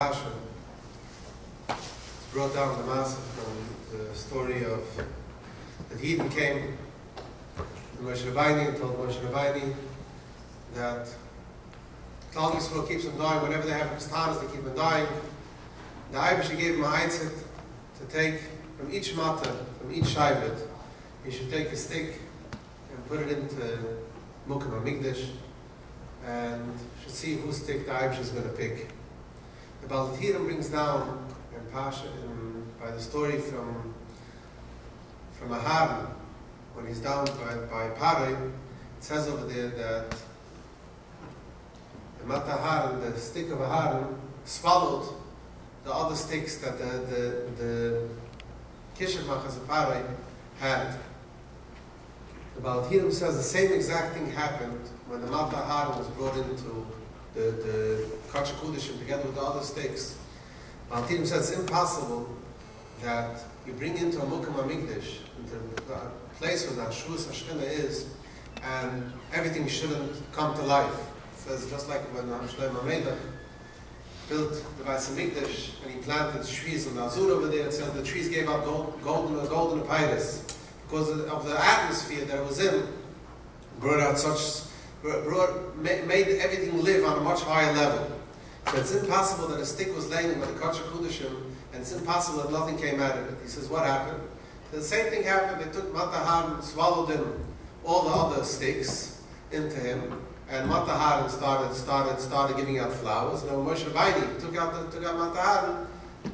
Passion brought down the massive from the story of that Eden came to Moshe Rabbi and told Moshe Rabbi that Klal Yisroel keeps them dying. Whenever they have Kastanas, they keep them dying. The Irish gave him a Eitzit to take from each matter, from each Shaivet. He should take a stick and put it into Mukim HaMikdash and should see whose stick the Irish is going to pick. The Balatirim brings down in Pasha, by the story from Aharon, when he's down by Paray, it says over there that the Mat Aharon, the stick of Aharon, swallowed the other sticks that the Kishemachas of Paray had. The Balatirim says the same exact thing happened when the Mat Aharon was brought into the Kacha Kudishim together with the other sticks. Balatirim says it's impossible that you bring into a Mukim HaMikdash, into the place where the Hashuas Hashchina is, and everything shouldn't come to life. It says just like when Shlomo HaMelech built the Beis HaMikdash and he planted trees on the Azur over there, it says the trees gave up golden papyrus because of the atmosphere that was in, brought out made everything live on a much higher level. So it's impossible that a stick was laying in the Kacha Kudishim, and it's impossible that nothing came out of it. He says, what happened? So the same thing happened. They took Mat Aharon, swallowed in all the other sticks into him, and Mat Aharon started giving out flowers. Now Moshe Rabbi took out Mat Aharon,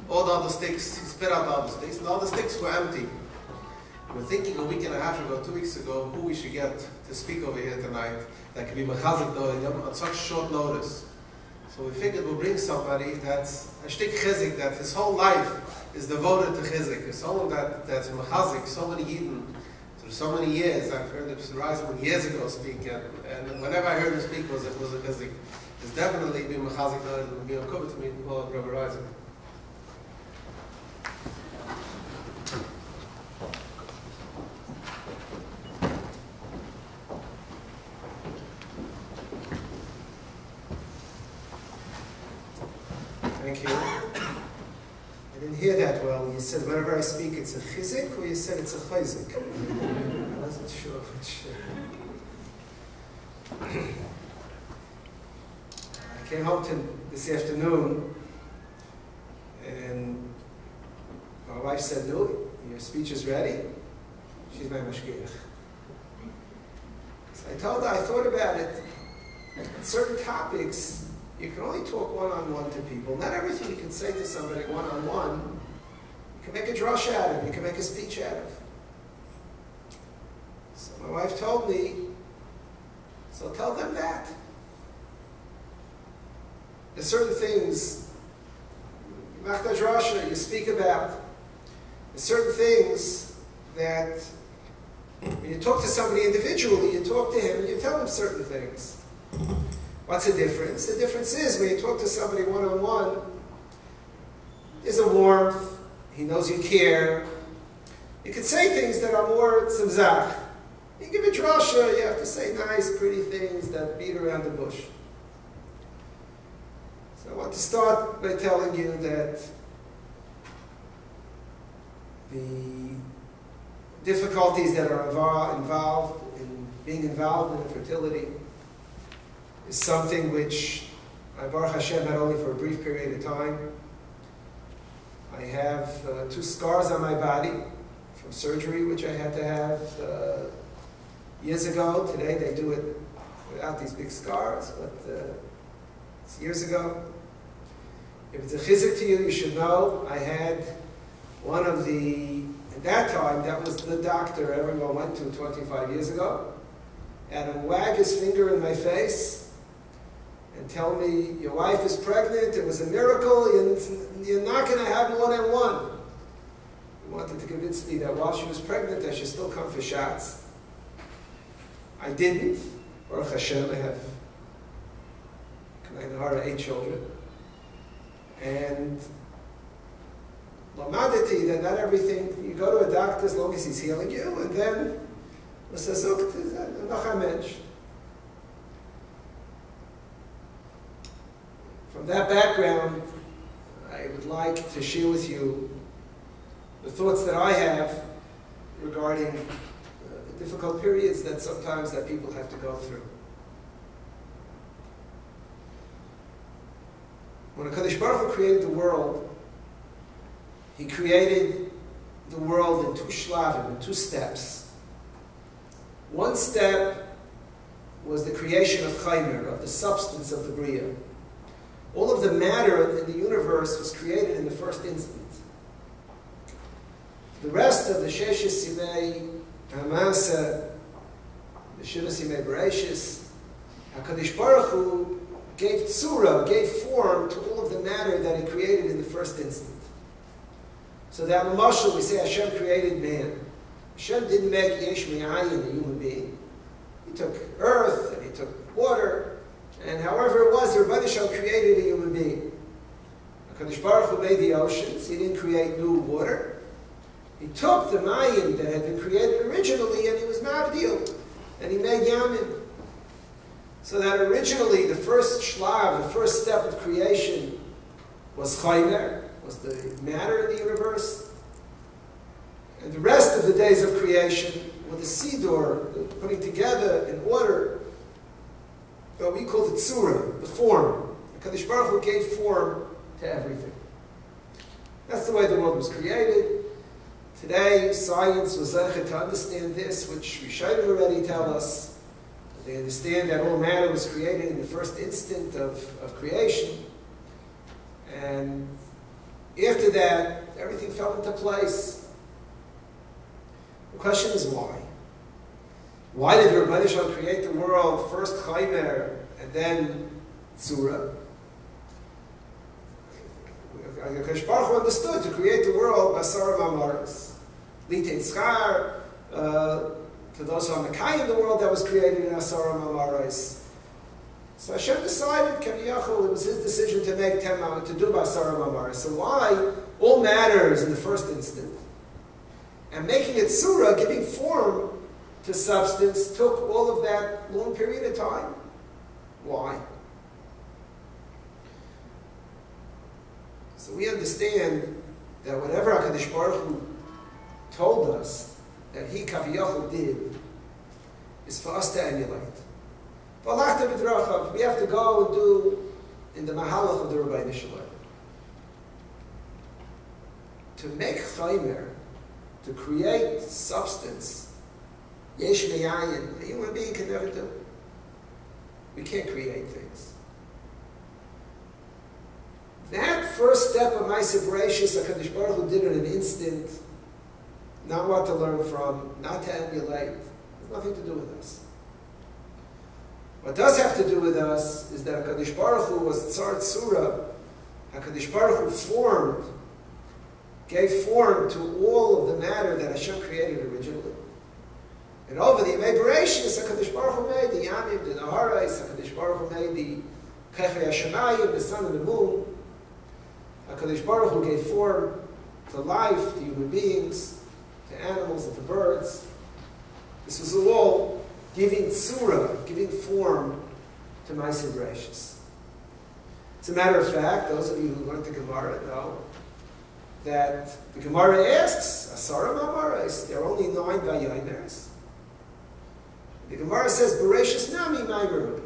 all the other sticks, he spit out the other sticks, and all the sticks were empty. We're thinking a week and a half ago, 2 weeks ago, who we should get to speak over here tonight that can be mechazik though on such short notice. So we figured we'll bring somebody that's a shtik chizik, that his whole life is devoted to chizik. Someone that's mechazik, so many Yidden, through so many years. I've heard the Reisman years ago speak, and whenever I heard him speak, it was a chizik. It's definitely been mechazik though, it would be a cover to me, Rabbi Reisman. Thank you. I didn't hear that well. You said whenever I speak it's a chizik, or you said it's a chayzik? I wasn't sure which. I came home this afternoon, and my wife said, "No, your speech is ready." She's my mashgiach. So I told her, I thought about it. Certain topics, you can only talk one-on-one to people. Not everything you can say to somebody one-on-one, you can make a drush out of, you can make a speech out of. So my wife told me, so tell them that. There's certain things, you speak about. There's certain things that, when you talk to somebody individually, you talk to him and you tell him certain things. What's the difference? The difference is when you talk to somebody one-on-one, there's a warmth, he knows you care. You can say things that are more tzimzach. You give a drasha, you have to say nice, pretty things that beat around the bush. So I want to start by telling you that the difficulties that are involved in being involved in fertility is something which I Baruch Hashem had only for a brief period of time. I have 2 scars on my body from surgery which I had to have years ago. Today they do it without these big scars, but it's years ago. If it's a chizik to you, you should know I had one of the, at that time, that was the doctor everyone went to 25 years ago, and him wag his finger in my face and tell me, your wife is pregnant, it was a miracle, you're not going to have more than one. He wanted to convince me that while she was pregnant, I should still come for shots. I didn't. Baruch Hashem, I have 8 children. And Lamadati, that not everything, you go to a doctor as long as he's healing you, and then, from that background, would like to share with you the thoughts that I have regarding the difficult periods that sometimes that people have to go through. When HaKadosh Baruch Hu created the world, He created the world in two shlavim, in two steps. One step was the creation of chaymer, of the substance of the bria. All of the matter in the universe was created in the first instant. The rest of the Sheshis Yimei Hamasa, the Shivas Yimei Bereshis, HaKadosh Baruch Hu gave tzura, gave form to all of the matter that He created in the first instant. So that in Mashal we say Hashem created man. Hashem didn't make Yesh Me'ayin, a human being. He took earth and He took water, and however it was, the Rabbi Shalom created a human being. HaKadosh Baruch Hu made the oceans. He didn't create new water. He took the mayim that had been created originally and He was mavdil, and He made yamin. So that originally the first shlav, the first step of creation was chaymer, was the matter in the universe. And the rest of the days of creation were the siddur, the putting together in order, what we call the tzura, the form. HaKadosh Baruch Hu gave form to everything. That's the way the world was created. Today, science was able to understand this, which Rishonim already tell us. They understand that all matter was created in the first instant of creation. And after that, everything fell into place. The question is why? Why did Rabbi Shalom create the world, first chaymer, and then tzura? HaKadosh Baruch Hu understood to create the world basar v'amaros. Litein schar, to those who are Mekai in the world that was created in Asar v'amaros. So Hashem decided, Kaviyachol, it was His decision to make to do basar v'amaros. So why all matter is in the first instant, and making it tzura, giving form to substance, took all of that long period of time? Why? So we understand that whatever HaKadosh Baruch Hu told us that He, Kaviyachol, did, is for us to emulate. We have to go and do in the Mahalach of the Rabbi Yisroel. To make chaymer, to create substance, yesh me'ayin, a human being can never do. We can't create things. That first step of my separation, HaKadosh Baruch Hu did in an instant, not what to learn from, not to emulate. Has nothing to do with us. What does have to do with us is that HaKadosh Baruch Hu was Tzar Tzura. HaKadosh Baruch Hu formed, gave form to all of the matter that Hashem created originally. And over the Yemei Bereshis, HaKadosh Baruch Hu made the Yamim, the Naharais, HaKadosh Baruch Hu made the Kechei HaShemayim, the sun and the moon. HaKadosh Baruch Hu gave form to life, to human beings, to animals, and to birds. This was all giving tzura, giving form to Ma'aseh Bereshis. As a matter of fact, those of you who learned the Gemara know that the Gemara asks, Asara Ma'amaros, there are only 9 Vayomers. The Gemara says, Bereshis Nami Maimeru.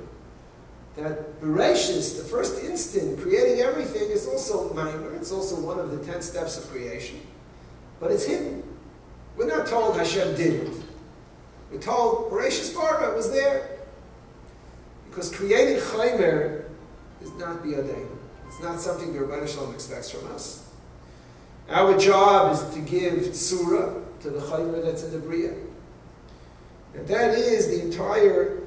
That Bereshis, the first instant, creating everything, is also Maimer. It's also one of the 10 steps of creation. But it's hidden. We're not told Hashem did it. We're told Bereshis Bara was there. Because creating chaymer is not biyadenu. It's not something the Rabbi Shalom expects from us. Our job is to give tzura to the chaymer that's in the bria. And that is the entire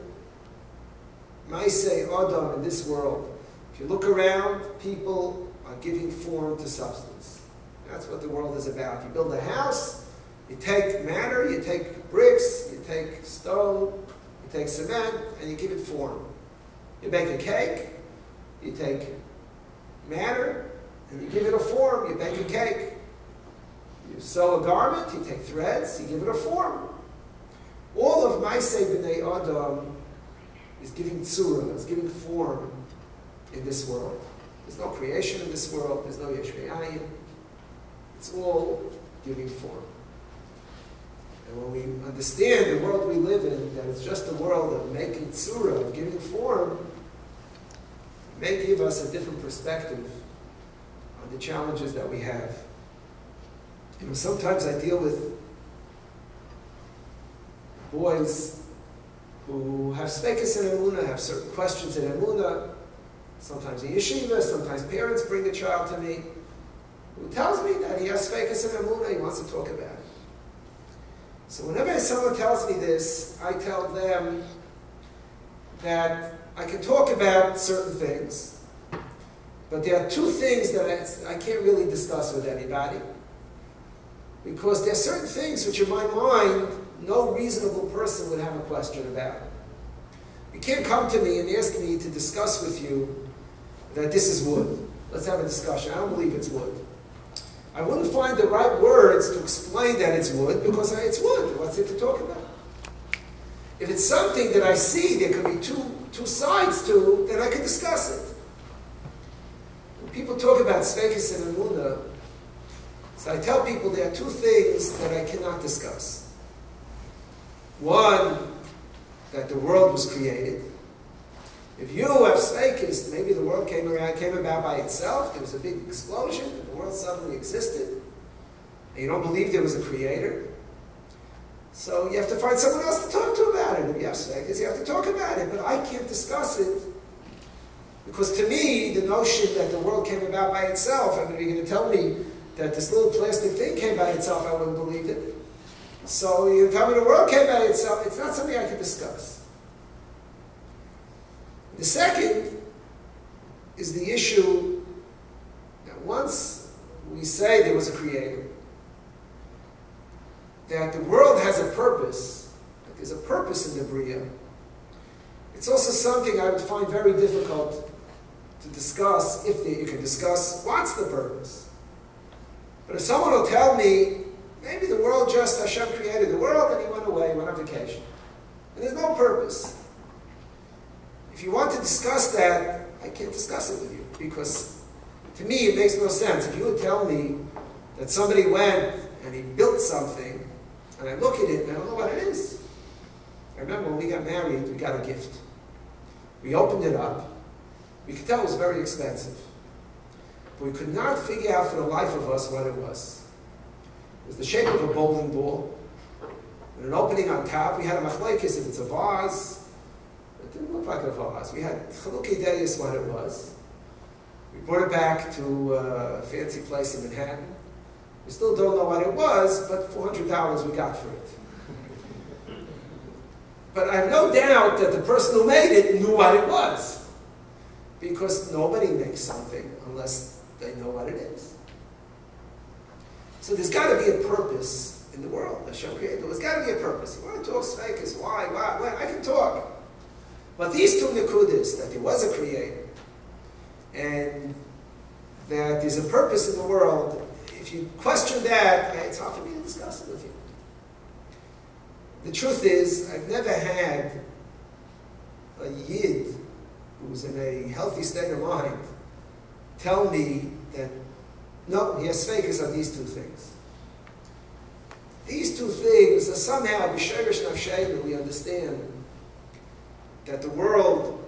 Maaseh Adam in this world. If you look around, people are giving form to substance. That's what the world is about. You build a house, you take matter, you take bricks, you take stone, you take cement, and you give it form. You make a cake, you take matter, and you give it a form, you make a cake. You sew a garment, you take threads, you give it a form. All of Maaseh B'nai Adam is giving tzura, is giving form in this world. There's no creation in this world. There's no yesh me'ayin. It's all giving form. And when we understand the world we live in, that it's just a world of making tzura, of giving form, it may give us a different perspective on the challenges that we have. You know, sometimes I deal with boys who have sfeikos in emunah, have certain questions in emunah. Sometimes in yeshiva, sometimes parents bring a child to me who tells me that he has sfeikos in emunah, he wants to talk about it. So whenever someone tells me this, I tell them that I can talk about certain things, but there are two things that I can't really discuss with anybody, because there are certain things which in my mind no reasonable person would have a question about. You can't come to me and ask me to discuss with you that this is wood. Let's have a discussion. I don't believe it's wood. I wouldn't find the right words to explain that it's wood, because it's wood. What's it to talk about? If it's something that I see there could be two sides to, then I can discuss it. When people talk about sfeikos and emunah, so I tell people there are two things that I cannot discuss. One, that the world was created. If you have sfeikos, maybe the world came about by itself, there was a big explosion, and the world suddenly existed, and you don't believe there was a creator. So you have to find someone else to talk to about it. If you have sfeikos, you have to talk about it, but I can't discuss it, because to me, the notion that the world came about by itself, I mean, you're going to tell me that this little plastic thing came by itself, I wouldn't believe it. So you tell me the world came by itself, it's not something I can discuss. The second is the issue that once we say there was a creator, that the world has a purpose, that there's a purpose in the Bria, it's also something I would find very difficult to discuss, if you can discuss what's the purpose. But if someone will tell me, maybe the world just, Hashem created the world and he went away, went on vacation. And there's no purpose. If you want to discuss that, I can't discuss it with you, because to me it makes no sense. If you would tell me that somebody went and he built something, and I look at it and I don't know what it is. I remember when we got married, we got a gift. We opened it up. We could tell it was very expensive. But we could not figure out for the life of us what it was. It was the shape of a bowling ball, with an opening on top. We had a machlekes if it's a vase. It didn't look like a vase. We had chalukei deis what it was. We brought it back to a fancy place in Manhattan. We still don't know what it was, but $400 we got for it. But I have no doubt that the person who made it knew what it was, because nobody makes something unless they know what it is. So there's got to be a purpose in the world. Hashem created. There's got to be a purpose. You want to talk sfeikos? Why? I can talk. But these two nekudas, that there was a creator, and that there's a purpose in the world, if you question that, it's hard for me to discuss it with you. The truth is, I've never had a yid who's in a healthy state of mind tell me that, no, he has sfeikos on these two things. These two things are somehow, b'sherish nafshenu, we understand that the world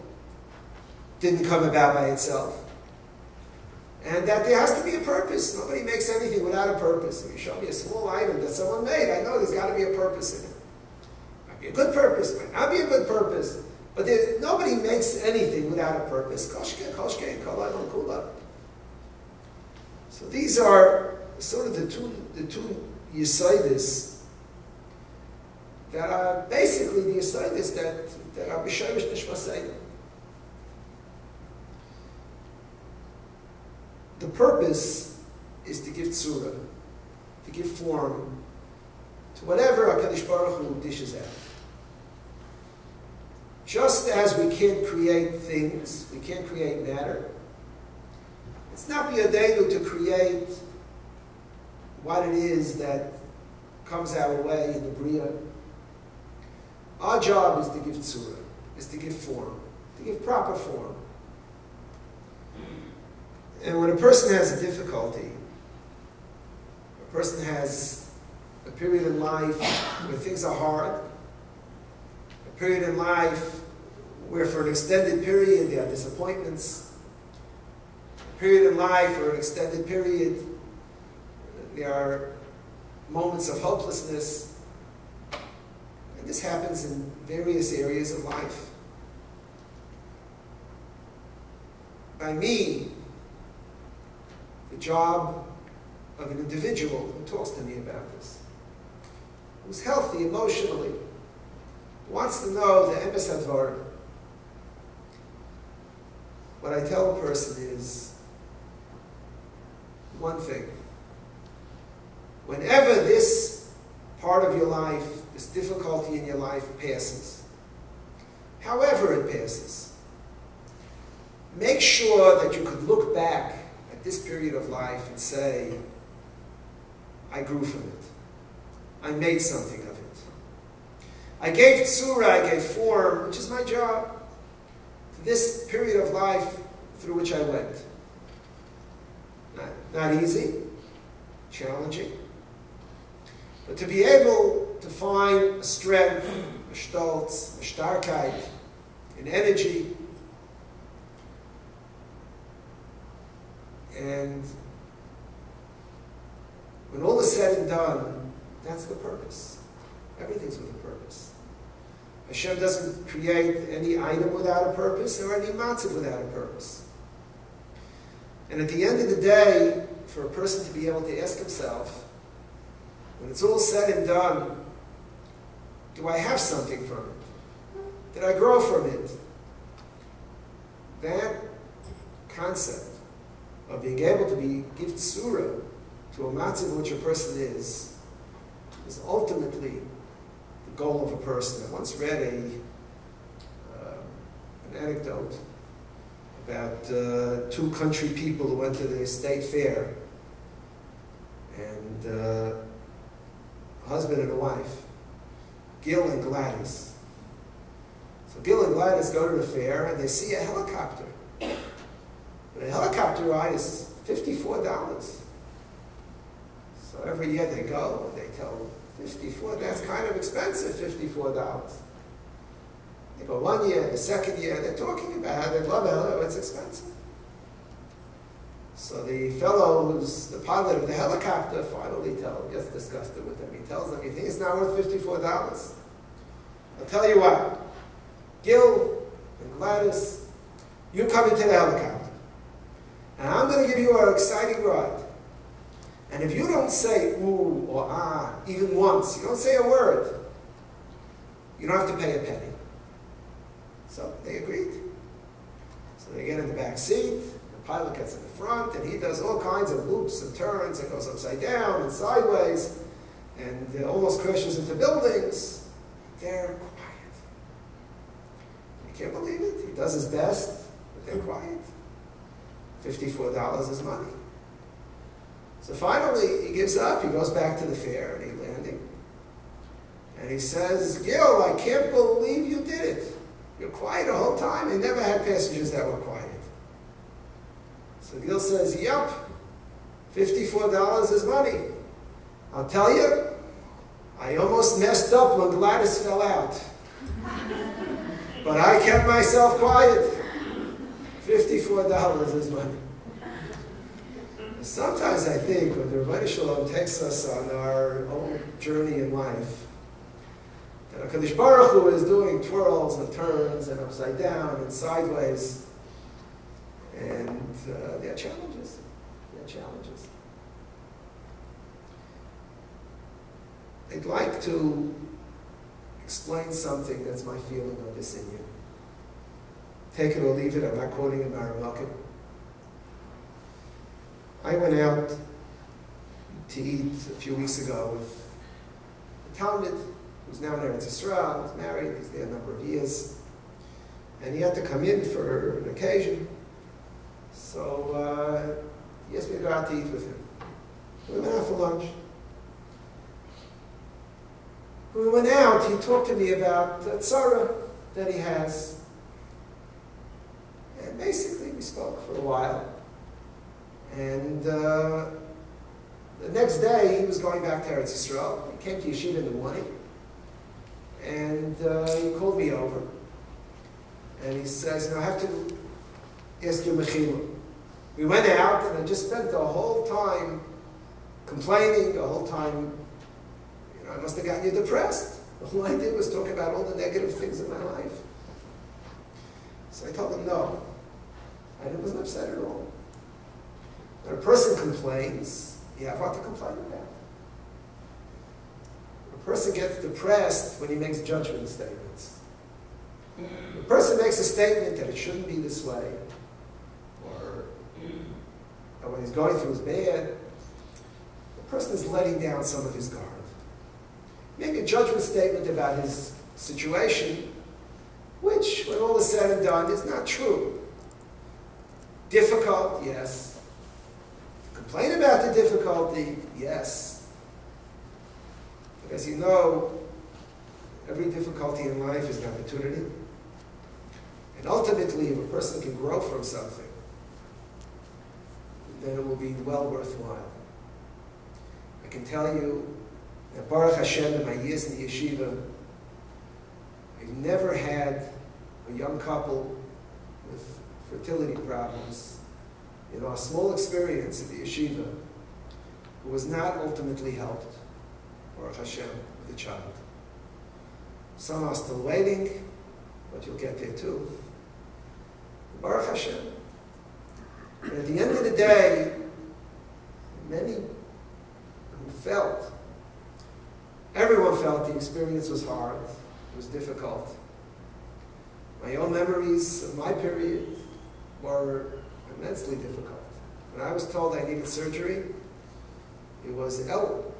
didn't come about by itself. And that there has to be a purpose. Nobody makes anything without a purpose. If you show me a small item that someone made, I know there's got to be a purpose in it. Might be a good purpose, might not be a good purpose. But nobody makes anything without a purpose. So these are sort of the two yisodos that are basically the yisodos that are b'shorish nishmaseinu. The purpose is to give tzura, to give form to whatever HaKadosh Baruch Hu dishes out. Just as we can't create things, we can't create matter, it's not b'yadeinu to create what it is that comes our way in the Bria. Our job is to give tzura, is to give form, to give proper form. And when a person has a difficulty, a person has a period in life where things are hard, a period in life where for an extended period there are disappointments, a period in life or an extended period there are moments of hopelessness, and this happens in various areas of life. By me, the job of an individual who talks to me about this, who's healthy emotionally, wants to know the emes hadvarim. What I tell a person is one thing. Whenever this part of your life, this difficulty in your life passes, however it passes, make sure that you could look back at this period of life and say, I grew from it. I made something of it. I gave tzura, I gave form, which is my job, to this period of life through which I went. Not easy, challenging, but to be able to find a strength, a stolz, a starkheit, an energy, and when all is said and done, that's the purpose. Everything's with a purpose. Hashem doesn't create any item without a purpose or any matzah without a purpose. And at the end of the day, for a person to be able to ask himself, when it's all said and done, do I have something from it? Did I grow from it? That concept of being able to give tzura to a matzah in which a person is ultimately the goal of a person. I once read an anecdote about two country people who went to the state fair, and a husband and a wife, Gil and Gladys. So Gil and Gladys go to the fair and they see a helicopter. The helicopter ride is $54. So every year they go and they tell $54, that's kind of expensive, $54. They go 1 year, the second year, they're talking about how they love it, it's expensive. So the fellow who's the pilot of the helicopter finally gets disgusted with him. He tells them, you think it's not worth $54? I'll tell you what, Gil and Gladys, you come into the helicopter. And I'm going to give you an exciting ride. And if you don't say ooh or ah even once, you don't say a word, you don't have to pay a penny. So they agreed. So they get in the back seat, the pilot gets in the front, and he does all kinds of loops and turns and goes upside down and sideways and almost crashes into buildings. They're quiet. You can't believe it. He does his best, but they're quiet. $54 is money. So finally, he gives up. He goes back to the fair, and he's landing. And he says, Gil, I can't believe you did it. You're quiet the whole time. They never had passengers that were quiet. So Gil says, yep, $54 is money. I'll tell you, I almost messed up when Gladys fell out. But I kept myself quiet. $54 is money. Sometimes I think when the Rabbi Shalom takes us on our own journey in life, that HaKadosh Baruch Hu is doing twirls and turns and upside down and sideways, and there are challenges. There are challenges. I'd like to explain something that's my feeling on this in you. Take it or leave it, I'm not quoting in Aramalkim. I went out to eat a few weeks ago with a Talmud who's now in Eretz Yisroel, he's married, he's there a number of years, and he had to come in for an occasion, so he asked me to go out to eat with him. We went out for lunch. When we went out, he talked to me about the tzara that he has. And basically, we spoke for a while. And the next day, he was going back to Eretz Yisrael. He came to yeshiva in the morning, and he called me over. And he says, I have to ask you mechila. We went out, and I just spent the whole time complaining, the whole time, I must have gotten you depressed. All I did was talk about all the negative things in my life. So I told him, no. I wasn't upset at all. When a person complains, you have what to complain about. A person gets depressed when he makes judgment statements. A person makes a statement that it shouldn't be this way, or that what he's going through is bad. The person is letting down some of his guard. Make a judgment statement about his situation, which, when all is said and done, is not true. Difficult, yes. Complain about the difficulty, yes. But as you know, every difficulty in life is an opportunity. And ultimately, if a person can grow from something, then it will be well worthwhile. I can tell you that Baruch Hashem, in my years in the yeshiva, I've never had a young couple with fertility problems in our small experience at the yeshiva who was not ultimately helped, Baruch Hashem, with a child. Some are still waiting, but you'll get there too. Baruch Hashem. And at the end of the day, many who felt, everyone felt the experience was hard, it was difficult. My own memories of my period were immensely difficult. When I was told I needed surgery, it was Elul.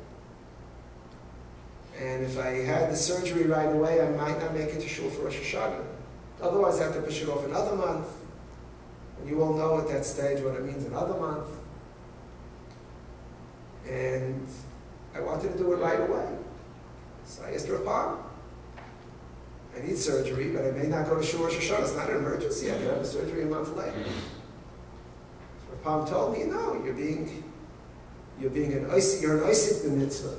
And if I had the surgery right away, I might not make it to shul for Rosh Hashanah. Otherwise, I have to push it off another month. And you all know at that stage what it means, another month. And I wanted to do it right away. So I asked Rabbi, I need surgery, but I may not go to shul Rosh Hashanah. It's not an emergency. I can have a surgery a month later. So Rabbi told me, no, you're an oisik mitzvah.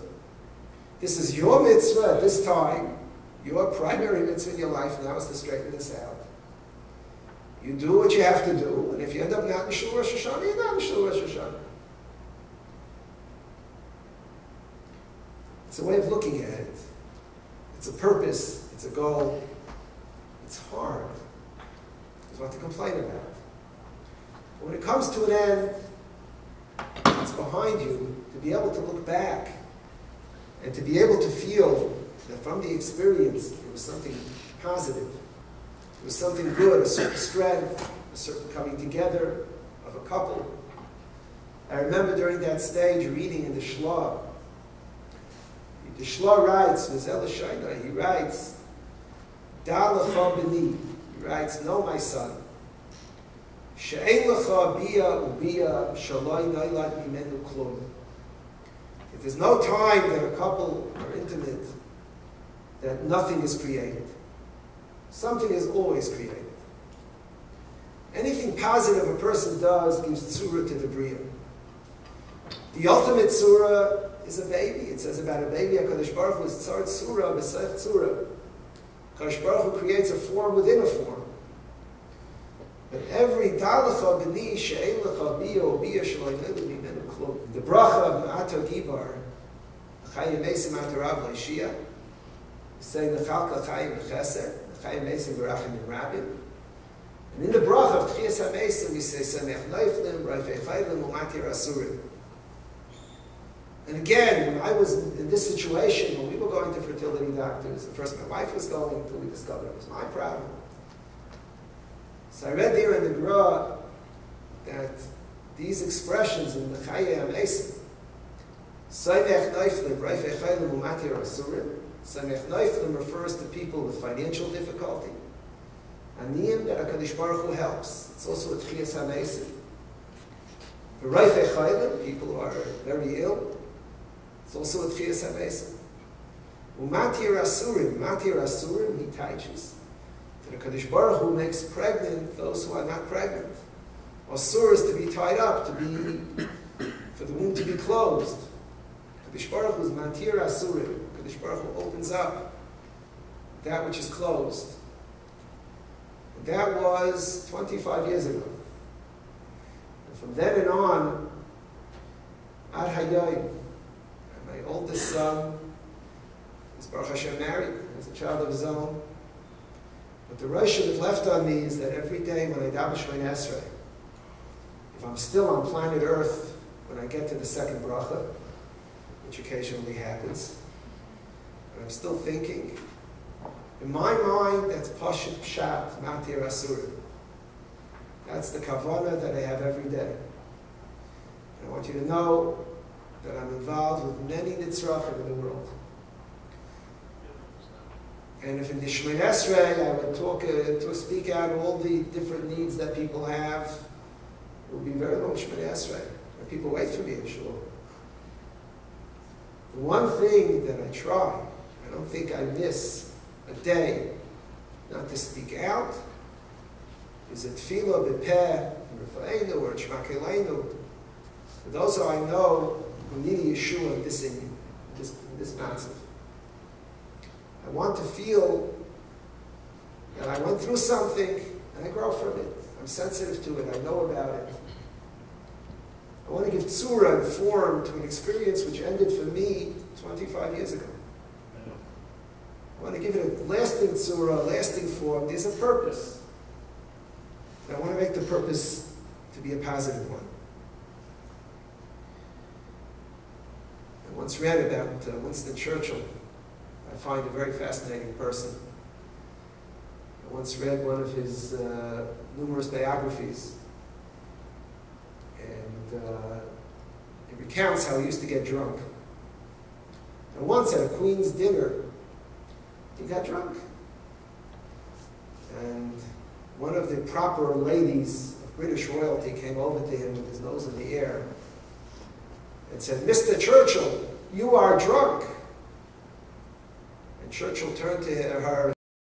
This is your mitzvah at this time. Your primary mitzvah in your life now is to straighten this out. You do what you have to do, and if you end up not in shul Rosh Hashanah, you're not in shul Rosh Hashanah. It's a way of looking at it. It's a purpose. It's a goal. It's hard. There's what to complain about. But when it comes to an end, it's behind you to be able to look back and to be able to feel that from the experience there was something positive. There was something good, a certain strength, a certain coming together of a couple. I remember during that stage reading in the Shlah. The Shlah writes, he writes, Da lecha b'ni, he writes, no, my son, she'ein lecha bia ubia shaloi noilad mimenu klum. If there's no time that a couple are intimate, that nothing is created. Something is always created. Anything positive a person does gives tzura to the bria. The ultimate tzura is a baby. It says about a baby, HaKadosh Baruch Hu is tzar tzura, b'sech tzura. HaKadosh Baruch Hu creates a form within a form. But every dalacha b'ni she'ein lecha bia o bia shaloi nilu mimenu klum. The bracha of Ma'ato Gibar, Chayim Mesim Atarav Leishia, saying Nechalka Chayim Chesed, Chayim Mesim Barachim and Rabbi. And in the bracha of Tchias HaMesim, we say Samech Neiflim, Raifei Chaylim, Umatir Asurim. And again, when I was in this situation, when we were going to fertility doctors, at first my wife was going, until we discovered it was my problem. So I read there in the Gra that these expressions in the Chayei HaMesim, Samech Neiflim, Raifei Chaylim, Umatir Asurim, Samech Neiflim refers to people with financial difficulty. Aniyim, that HaKadosh Baruch Hu helps. It's also a Tchias HaMesim. For Raifei Chaylim, people who are very ill, it's also a Tchias HaMesim. Umatir Asurim, he teaches that HaKadosh Baruch Hu makes pregnant those who are not pregnant. Asur is to be tied up, for the womb to be closed. Kadosh Baruch Hu is Matir Asurim. Kadosh Baruch Hu opens up that which is closed. And that was 25 years ago. And from then and on, Ad Hayoim, my oldest son is Baruch Hashem married, has a child of his own. But the Reisman that left on me is that every day when I daven Shemona Esrei, if I'm still on planet Earth when I get to the second bracha, which occasionally happens, and I'm still thinking, in my mind, that's Pashut Pshat, Matir Asurim. That's the kavanah that I have every day. And I want you to know that I'm involved with many nitzrachim in the world. And if in the Shemona Esrei I would speak out all the different needs that people have, it would be very long Shemona Esrei. And people wait for me in Shul. The one thing that I try, I don't think I miss a day not to speak out, is a tefillah b'peh, Rifa'enu, or Shmakeleinu. For those who I know who need a Yeshua in this matzv. I want to feel that I went through something and I grow from it. I'm sensitive to it. I know about it. I want to give tzura and form to an experience which ended for me 25 years ago. I want to give it a lasting tzura, a lasting form. There's a purpose. And I want to make the purpose to be a positive one. I once read about Winston Churchill. I find a very fascinating person. I once read one of his numerous biographies. And he recounts how he used to get drunk. And once at a Queen's dinner, he got drunk. And one of the proper ladies of British royalty came over to him with his nose in the air and said, "Mr. Churchill, you are drunk." And Churchill turned to her